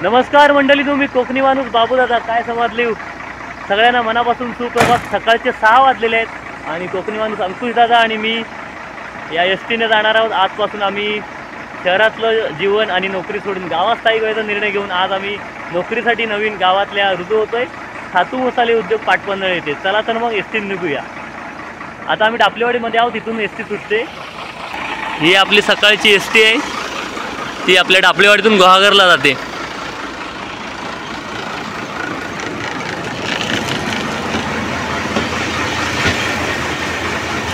नमस्कार मंडळी, तुम्ही कोकणी माणूस बाबूदादा काय समजले सगळ्यांना मनापासून सुप्रभात। सकाळचे 6 वाजलेले आहेत आणि कोकणी माणूस अंकुश दादा आणि मी या एसटीने जाणार आहोत। आजपासून आम्ही शहरातलं जीवन आणि नोकरी सोडून गावात स्थायिक व्हायचा निर्णय घेऊन आज आम्ही नोकरीसाठी नवीन गावातल्या रुजू होतोय। धातू मसाले उद्योग पाटबंधारे येते। चला तर मग एसटीने निघूया। आता आम्ही टापलेवाडीमध्ये आहोत, इथून एसटी सुटते। ही आपली सकाळची एसटी आहे, ती आपल्या टापलेवाडीतून गुहागरला जाते।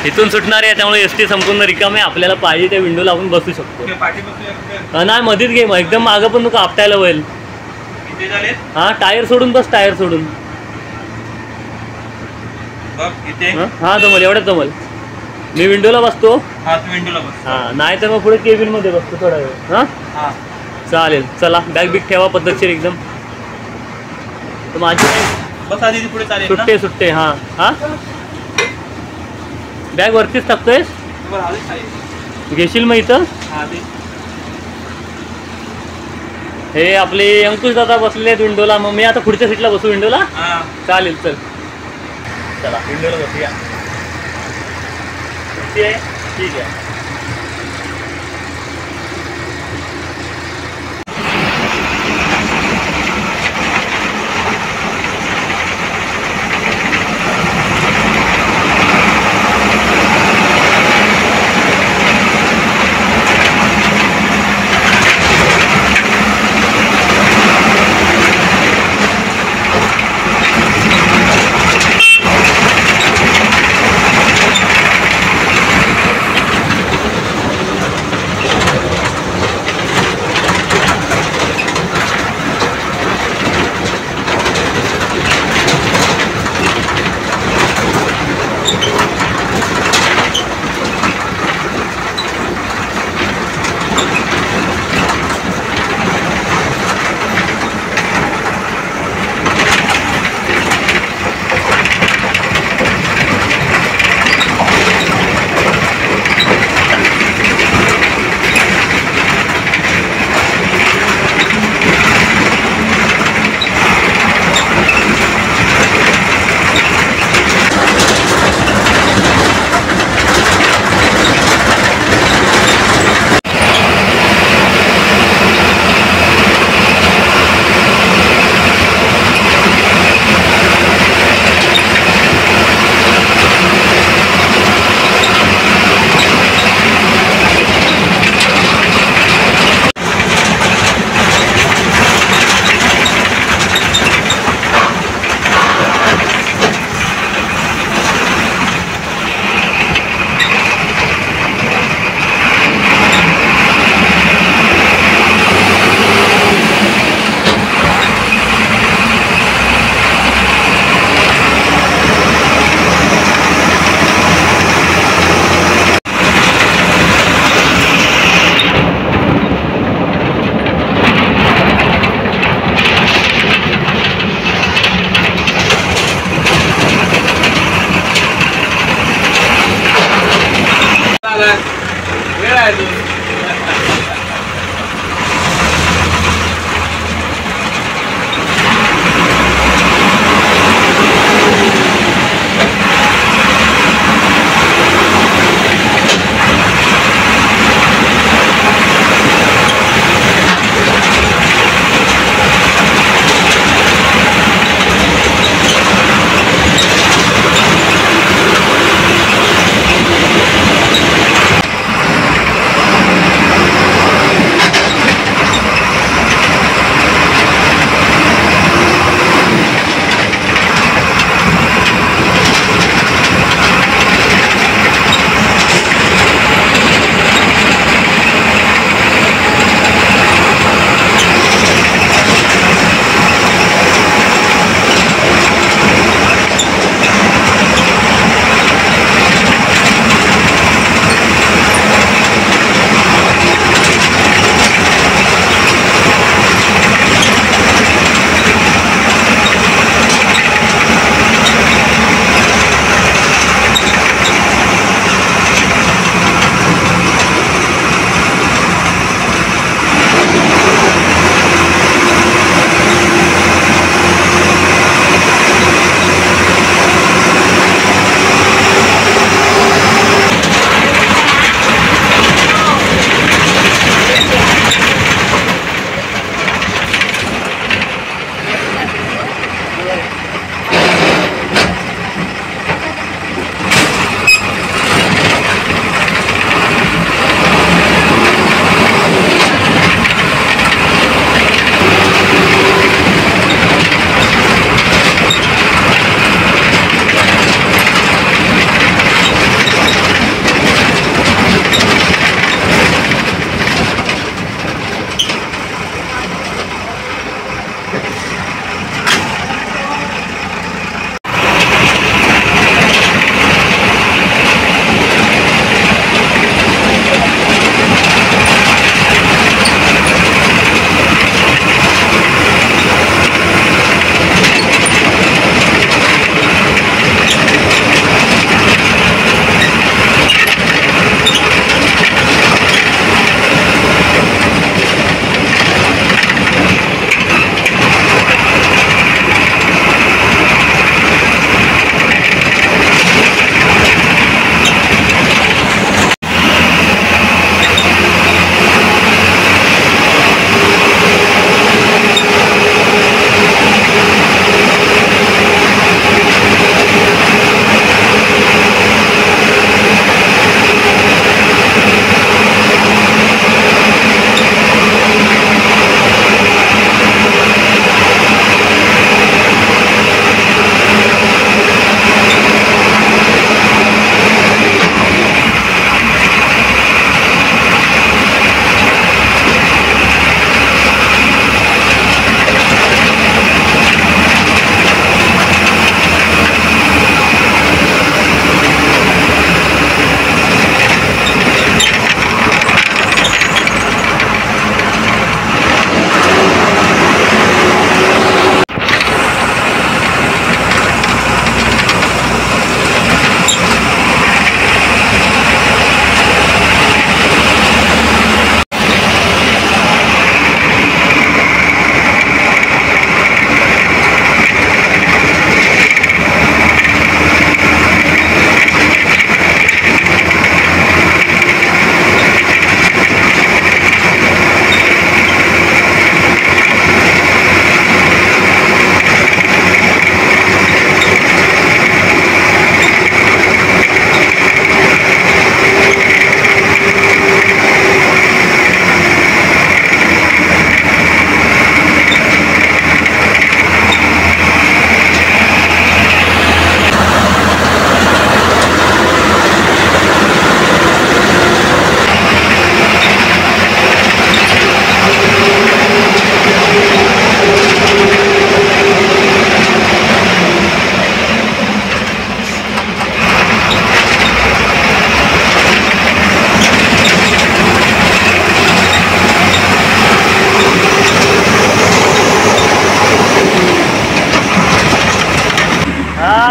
इथून सुटणार आहे, त्यामुळे एसटी संपूर्ण रिकाम आहे। आपल्याला पाहिजे त्या विंडोला आपण बसू शकतो। नाही मध्येच घे, मग एकदम मागं पण नको, आपटायला होईल। हा टायर सोडून बस, टायर सोडून। हा जमल, एवढ्याच जमल। मी विंडोला बसतो। हा नाही तर मग पुढे केबिन मध्ये बसतो थोडा वेळ। हा चालेल, चला बॅग बिग ठेवा पद्धतशीर एकदम। तर माझी बस आधी पुढे चालेल, सुट्टे सुट्टे। हा हा बॅग वरतीच टाकतोय, घेशील मग इथं। हे आपले अंकुश दादा बसले आहेत विंडोला, मग मी आता पुढच्या सीटला बसू विंडोला। चालेल चल, चला विंडोला बसूया। ठीक आहे।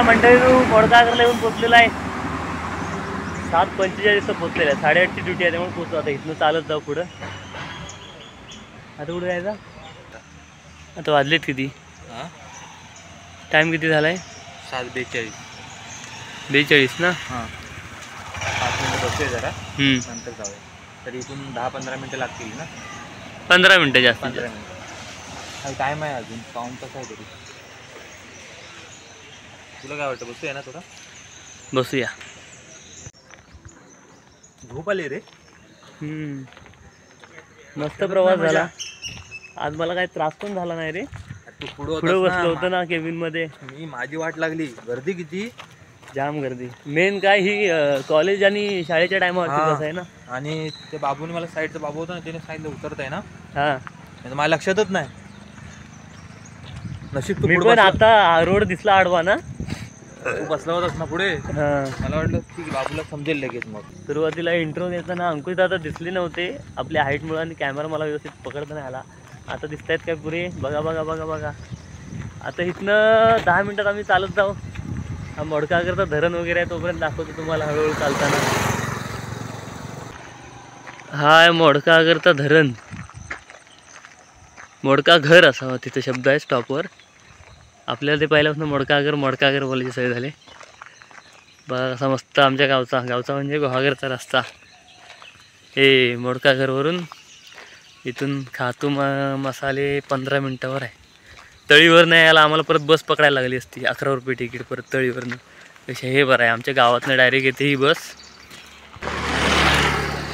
मंडळी मोडकागरला येऊन पोचलेला आहे. 7:45 पोचलेला आहे. 8:30ची ड्युटी आहे त्यामुळे पोचतो. आता इथनं चालत जाऊ पुढं. आता कुठं जायचं? आता वाजलेत किती? टाइम किती झालाय? 7:42 ना. हां 5 मिनिटं बसूया जरा, नंतर जाऊया. तरी इथून 10-15 मिनिटं लागतील ना. 15 मिनिटं जास्त. 15 मिनिटं टाईम आहे अजून. पाऊण तास आहे तरी. तुला काय वाटतं, बसूया ना थोडं? बसूया. झोप आली रे. मस्त प्रवास झाला आज. मला काही त्रास पण झाला नाही रे. तू पुढं बसलो होतं ना केबिन मध्ये. मी माझी वाट लागली. गर्दी किती, जाम गर्दी. मेन काय ही कॉलेज आणि शाळेच्या टायमावरती बस आहे ना. आणि ते बाबूने मला साईडचा बाबू होता ना, त्याने सांगितलं उतरत आहे ना. हा मला लक्षातच नाही. नशीब मी पण आता रोड दिसला आडवा ना, तू बसला होतास ना पुढे. मला वाटलं की बाबूला समजेल लगेच. मग सुरुवातीला इंट्रो देताना अंकुश दादा दिसले नव्हते आपल्या हाईटमुळे आणि कॅमेरा मला व्यवस्थित पकडता नाही आला. आता दिसत आहेत काय पुरे? बघा बघा बघा बघा. आता इथनं 10 मिनिटात आम्ही चालत जाऊ. हा मोडकागरचा धरण वगैरे आहे तोपर्यंत दाखवतो तुम्हाला हळूहळू चालताना. हा आहे मोडकागरचा धरण. मोडका घर असावा तिथे शब्द आहे स्टॉपवर. आपल्याला ते पहिल्यापासून मोडकागर बोलायची सवय झाली. बघा कसा मस्त आमच्या गावचा म्हणजे गुहागरचा रस्ता. हे मोडकागरवरून इथून खातू मसाले 15 मिनटावर आहे. तळीवर नाही यायला आम्हाला परत बस पकडायला लागली असती. 11 रुपये तिकीट परत तळीवरनं. पेक्षा हे बरं आहे, आमच्या गावातनं डायरेक्ट येते ही बस.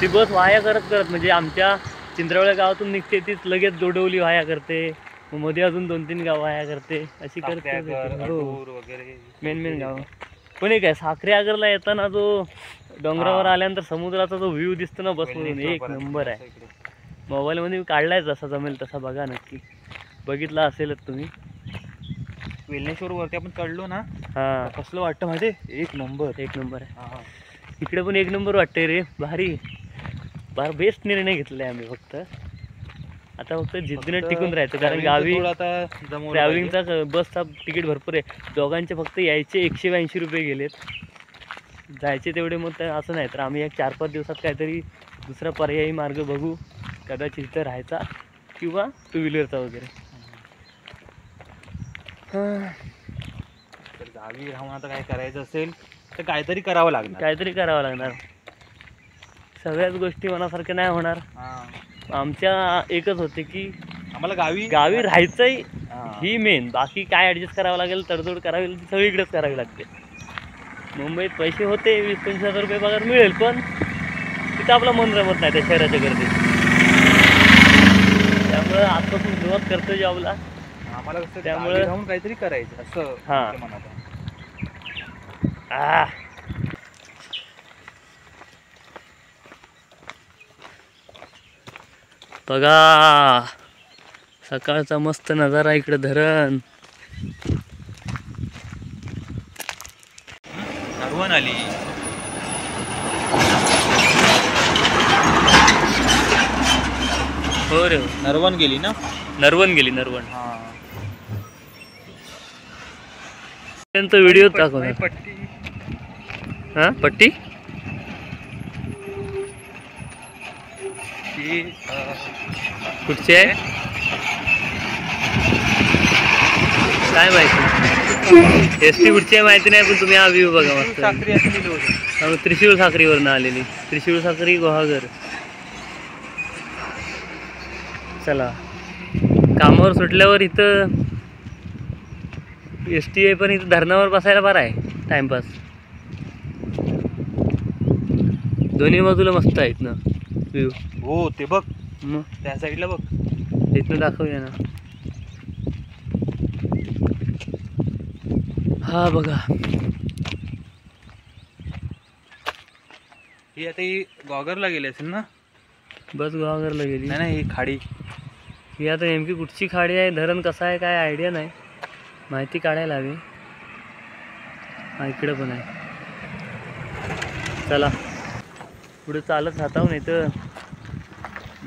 ती बस वाया करत म्हणजे आमच्या चिंद्रवळ्या गावातून निघते तीच लगेच दोडवली वाया करते. मग मध्ये अजून 2-3 गाव वाया करते अशी करते. मेन गाव पण एक आहे साखरे आगरला येताना जो डोंगरावर आल्यानंतर समुद्राचा जो व्ह्यू दिसतो ना बसमधून, एक नंबर आहे. मोबाईलमध्ये मी काढलाय जसा जमेल तसा, बघा नक्की. बघितला असेलच तुम्ही. वेल्लेश्वर वरती आपण चढलो ना. हा कसलं वाटतं माहिती? एक नंबर आहे. इकडे पण एक नंबर वाटतंय रे. भारी बेस्ट निर्णय घेतलेला आहे आम्ही. आता फक्त जिद्दीनं टिकून राहायचं. कारण गावी ट्रॅव्हलिंगचा बसचा तिकीट भरपूर आहे. दोघांचे फक्त यायचे 182 रुपये गेलेत. जायचे तेवढे. मग असं नाही तर आम्ही एक 4-5 दिवसात काहीतरी दुसरा पर्यायी मार्ग बघू. कदाचित इथं राहायचा किंवा 2 व्हीलरचा वगैरे. तर गावी राहून आता काय करायचं असेल तर काहीतरी करावं लागणार. सगळ्याच गोष्टी मनासारख्या नाही होणार. आमच्या एकच होते की आम्हाला गावी राहायचंय ही मेन. बाकी काय ॲडजस्ट करावं लागेल, तडजोड करावी लागेल, सगळीकडेच करावी लागते. मुंबईत पैसे होते 20-25 हजार रुपये पगार मिळेल, पण तिथं आपलं मन रमत नाही त्या शहराच्या गर्दीत. त्यामुळं आजपासून सुरुवात करतो जॉबला. आम्हाला कसं त्यामुळे राहून काहीतरी करायचं असं. बघा सकाळचा मस्त नजारा इकडे. धरण नरवण आली. हो रे. नरवण गेली. व्हिडिओ दाखव. पट्टी कुठची आहे काय माहिती. एस टी कुठची आहे माहिती नाही, पण तुम्ही हा व्ह्यू बघा मस्त. त्रिशूळ साखरीवरनं आलेली. त्रिशूळ साखरी गुहागर. चला कामावर सुटल्यावर इथं एस टी आहे, पण इथं धरणावर बसायला बरं आहे टाइमपास. दोन्ही बाजूला मस्त आहेत ना व्ह्यू. हो ते बघ. मग त्या साईडला बघ. इथनं दाखवूया ना. हा बघा. ही आता ही गॉगरला गेली असेल ना. बस गॉगरला गेली नाही. ही खाडी ही आता नेमकी कुठची खाडी आहे, धरण कसं आहे काय आयडिया नाही. माहिती काढायला हवी. हा इकडे पण आहे. चला पुढे चालत राहता. नाही तर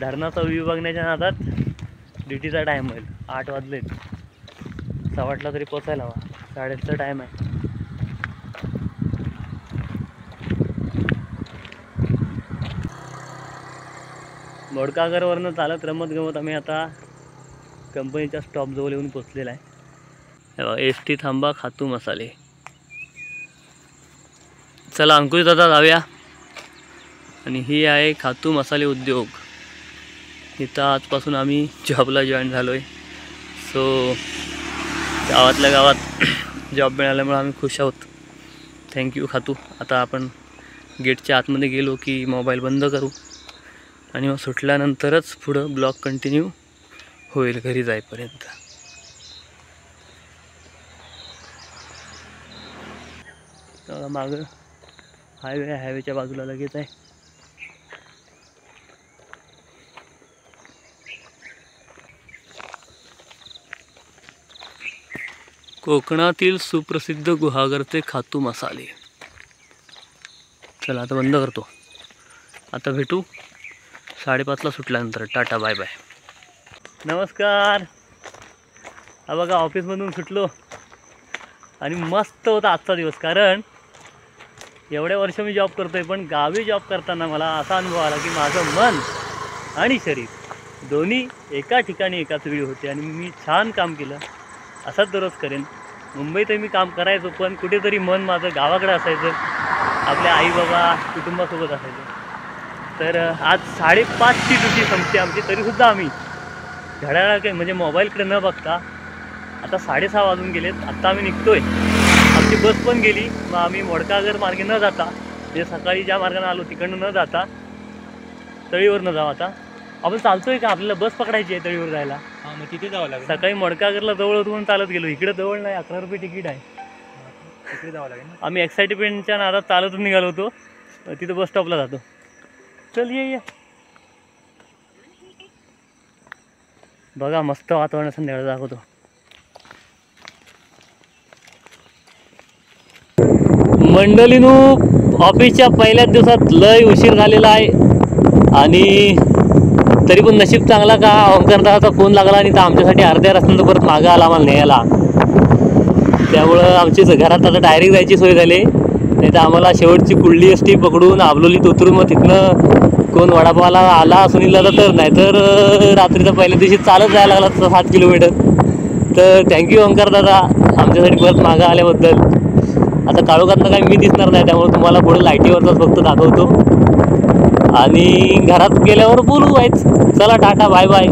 धरणाचा व्ह्यू बघण्याच्या नादात ड्युटीचा टाईम होईल. 8 वाजलेत. 8:15 तरी पोचायला हवा. 8:30चा टाईम आहे. मोडकागरवरनं चालत रमत गमत आम्ही आता कंपनीच्या स्टॉपजवळ येऊन पोचलेला आहे. एस टी थांबा खातू मसाले. चला अंकुश दादा जाऊया. आणि ही आहे खातू मसाले उद्योग. इथं आजपासून आम्ही जॉबला जॉईन झालो आहे. सो गावातल्या गावात जॉब मिळाल्यामुळे आम्ही खुश आहोत. थँक्यू खातू. आता आपण गेटच्या आतमध्ये गेलो की मोबाईल बंद करू आणि मग सुटल्यानंतरच पुढं ब्लॉग कंटिन्यू होईल घरी जाईपर्यंत. मागं हायवे आहे, हायवेच्या बाजूला लगेच आहे. कोकणातील सुप्रसिद्ध गुहागरचे खातू मसाले. चला आता बंद करतो. आता भेटू 5:30ला सुटल्यानंतर. Tata bye bye. नमस्कार. हा बघा ऑफिसमधून सुटलो आणि मस्त होता आजचा दिवस. कारण एवढ्या वर्ष मी जॉब करतो आहे, पण गावी जॉब करताना मला असा अनुभव आला की माझं मन आणि शरीर दोन्ही एका ठिकाणी एकाच वेळी होते आणि मी छान काम केलं. असंच दररोज करेन. मुंबईतही मी काम करायचो, पण कुठेतरी मन माझं गावाकडे असायचं, आपल्या आई बाबा कुटुंबासोबत असायचं. तर आज 5:30ची ड्युटी संपते आमची, तरीसुद्धा आम्ही घड्याळाकडे म्हणजे मोबाईलकडे न बघता आता 6:30 वाजून गेलेत. आत्ता आम्ही निघतो आहे. आमची बस पण गेली. मग आम्ही मोडकागर मार्गे न जाता, म्हणजे सकाळी ज्या मार्गाने आलो तिकडनं न जाता तळीवर न जाऊ. आता आपण चालतोय का? आपल्याला बस पकडायची आहे तळीवर जायला. हां, मग तिथे जावं लागेल. सकाळी मोडकागरला जवळ होतो म्हणून चालत गेलो. इकडे जवळ नाही, 11 रुपये तिकीट आहे. तिथे जावं लागेल ना. आम्ही एक्साइटमेंटच्या नादात चालतच निघालो होतो. तिथं बस स्टॉपला जातो. चल ये. बघा मस्त वातावरण संध्याकाळी दाखवतो. मंडळीनू ऑफिसच्या पहिल्याच दिवसात लय उशीर झालेला आहे आणि तरी पण नशीब चांगला का ओंकारदाचा फोन लागला आणि तर आमच्यासाठी अर्ध्या रस्त्यानं परत मागं आला आम्हाला न्यायला. त्यामुळं आमची घरात आता डायरेक्ट जायची सोय झाली. नाही तर आम्हाला शेवटची कुठली एस टी पकडून आबलोलीत उतरून मग तिथनं कोण वडापावला आला सुनील दादा तर, नाहीतर रात्रीचा पहिल्या दिवशी चालत जायला लागला 7 किलोमीटर. तर थँक्यू ओंकार दादा आमच्यासाठी परत मागं आल्याबद्दल. आता काळोखातनं काही मी दिसणार नाही, त्यामुळे तुम्हाला पुढे लाईटीवरचाच फक्त दाखवतो आणि घरात गेल्यावर बोलू. चला टाटा बाय बाय.